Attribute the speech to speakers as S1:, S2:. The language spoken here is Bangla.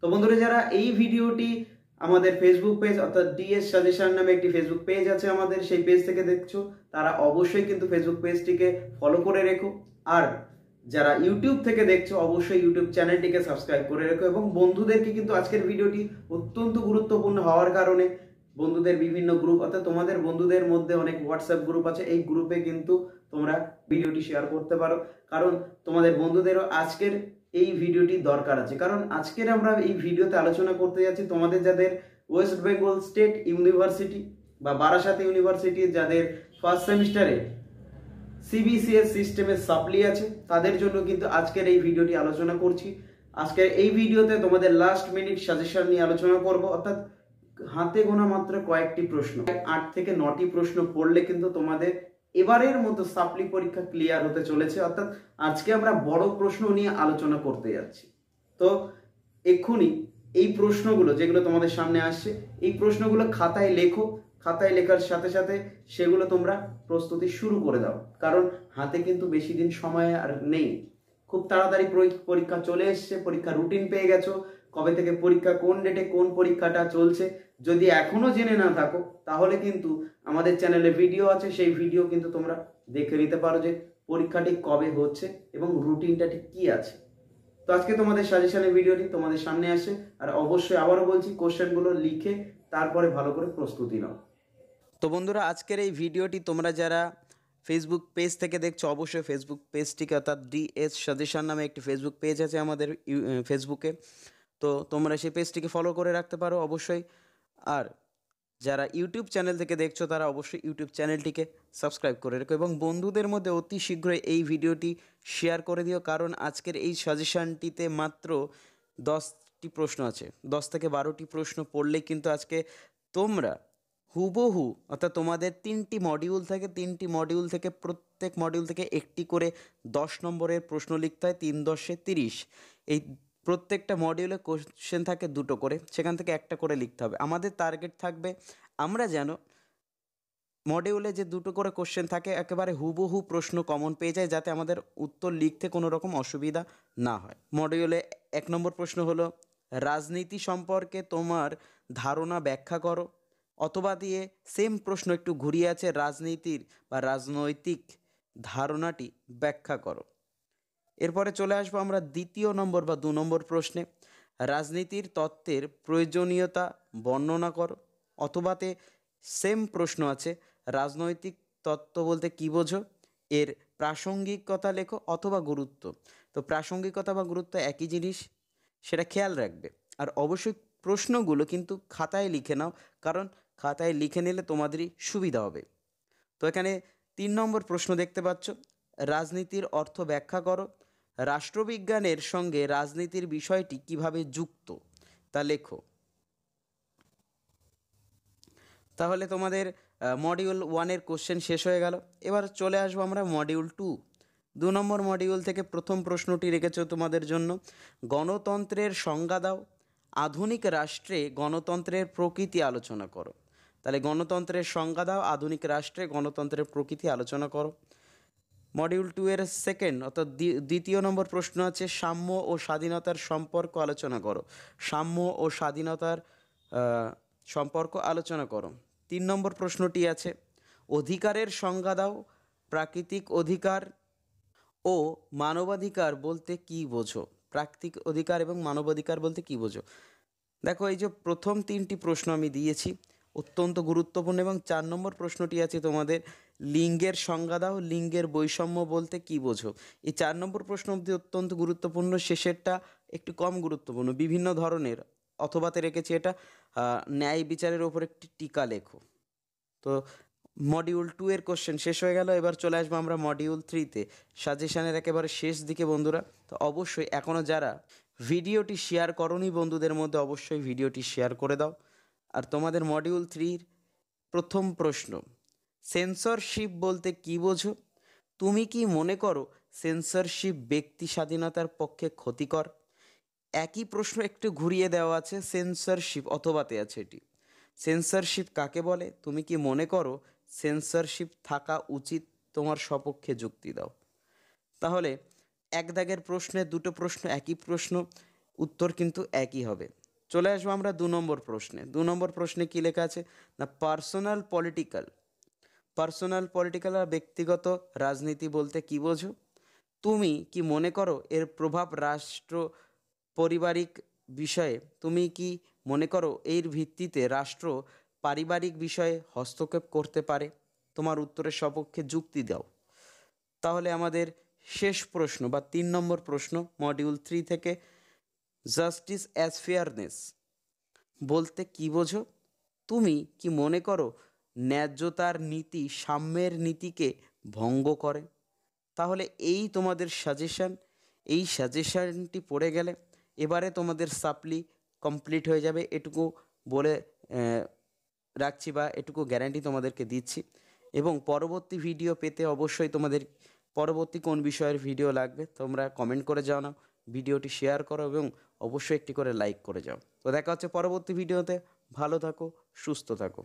S1: তো বন্ধুরা, যারা এই ভিডিওটি আমাদের ফেসবুক পেজ অর্থাৎ ডিএস সাজেশন নামে একটি ফেসবুক পেজ আছে আমাদের, সেই পেজ থেকে দেখছো তারা অবশ্যই কিন্তু ফেসবুক পেজটিকে ফলো করে রেখো। আর যারা ইউটিউব থেকে দেখছো অবশ্যই ইউটিউব চ্যানেলটিকে সাবস্ক্রাইব করে রেখো। এবং বন্ধুদেরকে কিন্তু আজকের ভিডিওটি অত্যন্ত গুরুত্বপূর্ণ হওয়ার কারণে বন্ধুদের বিভিন্ন গ্রুপ অর্থাৎ তোমাদের বন্ধুদের মধ্যে অনেক হোয়াটসঅ্যাপ গ্রুপ আছে, এই গ্রুপে কিন্তু তোমরা ভিডিওটি শেয়ার করতে পারো। কারণ তোমাদের বন্ধুদেরও আজকের এই ভিডিওটি দরকার আছে। কারণ আজকের আমরা এই ভিডিওতে আলোচনা করতে যাচ্ছি তোমাদের যাদের ওয়েস্ট বেঙ্গল স্টেট ইউনিভার্সিটি বা বারাসাত ইউনিভার্সিটি যাদের ফার্স্ট সেমিস্টারে সিবিসিএস সিস্টেমে সাপ্লি আছে, তাদের জন্য কিন্তু আজকের এই ভিডিওটি আলোচনা করছি। আজকের এই ভিডিওতে তোমাদের লাস্ট মিনিট সাজেশন নিয়ে আলোচনা করব। অর্থাৎ হাতে গোনা মাত্র কয়েকটি প্রশ্ন, 8 থেকে 9টি প্রশ্ন পড়লে কিন্তু তোমাদের এবারের মতো সাপ্লি পরীক্ষা ক্লিয়ার হতে চলেছে। অর্থাৎ আজকে আমরা বড় প্রশ্ন নিয়ে আলোচনা করতে যাচ্ছি। তো এক্ষুনি এই প্রশ্নগুলো যেগুলো তোমাদের সামনে আসছে, এই প্রশ্নগুলো খাতায় লেখো। খাতায় লেখার সাথে সাথে সেগুলো তোমরা প্রস্তুতি শুরু করে দাও, কারণ হাতে কিন্তু বেশি দিন সময় আর নেই। খুব তাড়াতাড়ি পরীক্ষা চলে এসছে, পরীক্ষা রুটিন পেয়ে গেছো, কবে থেকে পরীক্ষা, কোন ডেটে কোন পরীক্ষাটা চলছে যদি এখনো জেনে না থাকো, তাহলে কিন্তু আমাদের চ্যানেলে ভিডিও আছে, সেই ভিডিও কিন্তু তোমরা দেখে নিতে পারো যে পরীক্ষাটি কবে হচ্ছে এবং রুটিনটা ঠিক কি আছে। তো আজকে তোমাদের সাজেশনের ভিডিওটি তোমাদের সামনে আসে। আর অবশ্যই আবারও বলছি, কোশ্চেনগুলো লিখে তারপরে ভালো করে প্রস্তুতি নাও। তো বন্ধুরা, আজকের এই ভিডিওটি তোমরা যারা ফেসবুক পেজ থেকে দেখছো অবশ্যই ফেসবুক পেজটিকে অর্থাৎ ডিএস সাজেশন নামে একটি ফেসবুক পেজ আছে আমাদের ফেসবুকে, তো তোমরা সেই পেজটিকে ফলো করে রাখতে পারো অবশ্যই। আর যারা ইউটিউব চ্যানেল থেকে দেখছো তারা অবশ্যই ইউটিউব চ্যানেলটিকে সাবস্ক্রাইব করে রেখো এবং বন্ধুদের মধ্যে অতি শীঘ্রই এই ভিডিওটি শেয়ার করে দিও। কারণ আজকের এই সাজেশনটিতে মাত্র 10টি প্রশ্ন আছে, 10 থেকে 12টি প্রশ্ন পড়লেই কিন্তু আজকে তোমরা হুবহু অর্থাৎ তোমাদের 3টি মডিউল থাকে, 3টি মডিউল থেকে প্রত্যেক মডিউল থেকে একটি করে 10 নম্বরের প্রশ্ন লিখতে হয়, 3 10 30। এই প্রত্যেকটা মডিউলে কোশ্চেন থাকে 2টো করে, সেখান থেকে একটা করে লিখতে হবে। আমাদের টার্গেট থাকবে আমরা যেন মডিউলে যে 2টো করে কোশ্চেন থাকে একেবারে হুবহু প্রশ্ন কমন পেয়ে যায়, যাতে আমাদের উত্তর লিখতে কোনো রকম অসুবিধা না হয়। মডিউলে 1 নম্বর প্রশ্ন হলো রাজনীতি সম্পর্কে তোমার ধারণা ব্যাখ্যা করো, অথবা দিয়ে সেম প্রশ্ন একটু ঘুরিয়ে আছে, রাজনীতির বা রাজনৈতিক ধারণাটি ব্যাখ্যা করো। এরপরে চলে আসবো আমরা 2য় নম্বর বা 2 নম্বর প্রশ্নে, রাজনীতির তত্ত্বের প্রয়োজনীয়তা বর্ণনা করো, অথবাতে সেম প্রশ্ন আছে, রাজনৈতিক তত্ত্ব বলতে কী বোঝো, এর প্রাসঙ্গিকতা লেখো অথবা গুরুত্ব। তো প্রাসঙ্গিকতা বা গুরুত্ব একই জিনিস, সেটা খেয়াল রাখবে। আর অবশ্যই প্রশ্নগুলো কিন্তু খাতায় লিখে নাও, কারণ খাতায় লিখে নিলে তোমাদেরই সুবিধা হবে। তো এখানে 3 নম্বর প্রশ্ন দেখতে পাচ্ছ, রাজনীতির অর্থ ব্যাখ্যা করো, রাষ্ট্রবিজ্ঞানের সঙ্গে রাজনীতির বিষয়টি কিভাবে যুক্ত তা লেখো। তাহলে তোমাদের মডিউল 1-এর কোশ্চেন শেষ হয়ে গেল। এবার চলে আসবো আমরা মডিউল 2। 2 নম্বর মডিউল থেকে প্রথম প্রশ্নটি রেখেছো তোমাদের জন্য, গণতন্ত্রের সংজ্ঞা দাও, আধুনিক রাষ্ট্রে গণতন্ত্রের প্রকৃতি আলোচনা করো। তাহলে গণতন্ত্রের সংজ্ঞা দাও, আধুনিক রাষ্ট্রে গণতন্ত্রের প্রকৃতি আলোচনা করো। মডিউল 2-এর সেকেন্ড অর্থাৎ 2য় নম্বর প্রশ্ন আছে, সাম্য ও স্বাধীনতার সম্পর্ক আলোচনা করো। সাম্য ও স্বাধীনতার সম্পর্ক আলোচনা করো। 3 নম্বর প্রশ্নটি আছে, অধিকারের সংজ্ঞা দাও, প্রাকৃতিক অধিকার ও মানবাধিকার বলতে কী বোঝো। প্রাকৃতিক অধিকার এবং মানবাধিকার বলতে কী বোঝো। দেখো, এই যে প্রথম 3টি প্রশ্ন আমি দিয়েছি অত্যন্ত গুরুত্বপূর্ণ। এবং 4 নম্বর প্রশ্নটি আছে তোমাদের, লিঙ্গের সংজ্ঞা দাও, লিঙ্গের বৈষম্য বলতে কী বোঝো। এই 4 নম্বর প্রশ্ন অবধি অত্যন্ত গুরুত্বপূর্ণ, শেষেরটা একটু কম গুরুত্বপূর্ণ, বিভিন্ন ধরনের। অথবাতে রেখেছি এটা, ন্যায় বিচারের ওপর একটি টিকা লেখো। তো মডিউল 2-এর কোশ্চেন শেষ হয়ে গেল। এবার চলে আসবো আমরা মডিউল 3-তে, সাজেশানের একেবারে শেষ দিকে বন্ধুরা। তো অবশ্যই এখনও যারা ভিডিওটি শেয়ার করোনি বন্ধুদের মধ্যে অবশ্যই ভিডিওটি শেয়ার করে দাও। আর তোমাদের মডিউল 3-র প্রথম প্রশ্ন, সেন্সরশিপ বলতে কী বোঝো। তুমি কি মনে করো সেন্সরশিপ ব্যক্তি স্বাধীনতার পক্ষে ক্ষতিকর। একই প্রশ্ন একটু ঘুরিয়ে দেওয়া আছে, সেন্সরশিপ অথবাতে আছে এটি, সেন্সরশিপ কাকে বলে, তুমি কি মনে করো সেন্সরশিপ থাকা উচিত, তোমার সপক্ষে যুক্তি দাও। তাহলে এক দাগের প্রশ্নে 2টো প্রশ্ন একই প্রশ্ন, উত্তর কিন্তু একই হবে। চলে আসবো আমরা 2 নম্বর প্রশ্নে। 2 নম্বর প্রশ্নে কী লেখা আছে না, পার্সোনাল পলিটিক্যাল আর ব্যক্তিগত রাজনীতি বলতে কী বোঝো? তুমি কি মনে করো এর প্রভাব রাষ্ট্র পারিবারিক বিষয়ে, তুমি কি মনে করো এর ভিত্তিতে রাষ্ট্র পারিবারিক বিষয়ে হস্তক্ষেপ করতে পারে? তোমার উত্তরের সপক্ষে যুক্তি দাও। তাহলে আমাদের শেষ প্রশ্ন বা 3 নম্বর প্রশ্ন মডিউল 3 থেকে, জাস্টিস অ্যাজ ফেয়ারনেস বলতে কী বোঝো? তুমি কি মনে করো ন্যায্যতার নীতি সাম্যের নীতিকে ভঙ্গ করে? তাহলে এই তোমাদের সাজেশান, এই সাজেশানটি পড়ে গেলে এবারে তোমাদের সাপ্লি কমপ্লিট হয়ে যাবে, এটুকু বলে রাখছি বা এটুকু গ্যারান্টি তোমাদেরকে দিচ্ছি। এবং পরবর্তী ভিডিও পেতে অবশ্যই তোমাদের পরবর্তী কোন বিষয়ের ভিডিও লাগবে তোমরা কমেন্ট করে জানাও, ভিডিওটি শেয়ার করো এবং অবশ্যই একটি করে লাইক করে যাও। তো দেখা হচ্ছে পরবর্তী ভিডিওতে। ভালো থাকো, সুস্থ থাকো।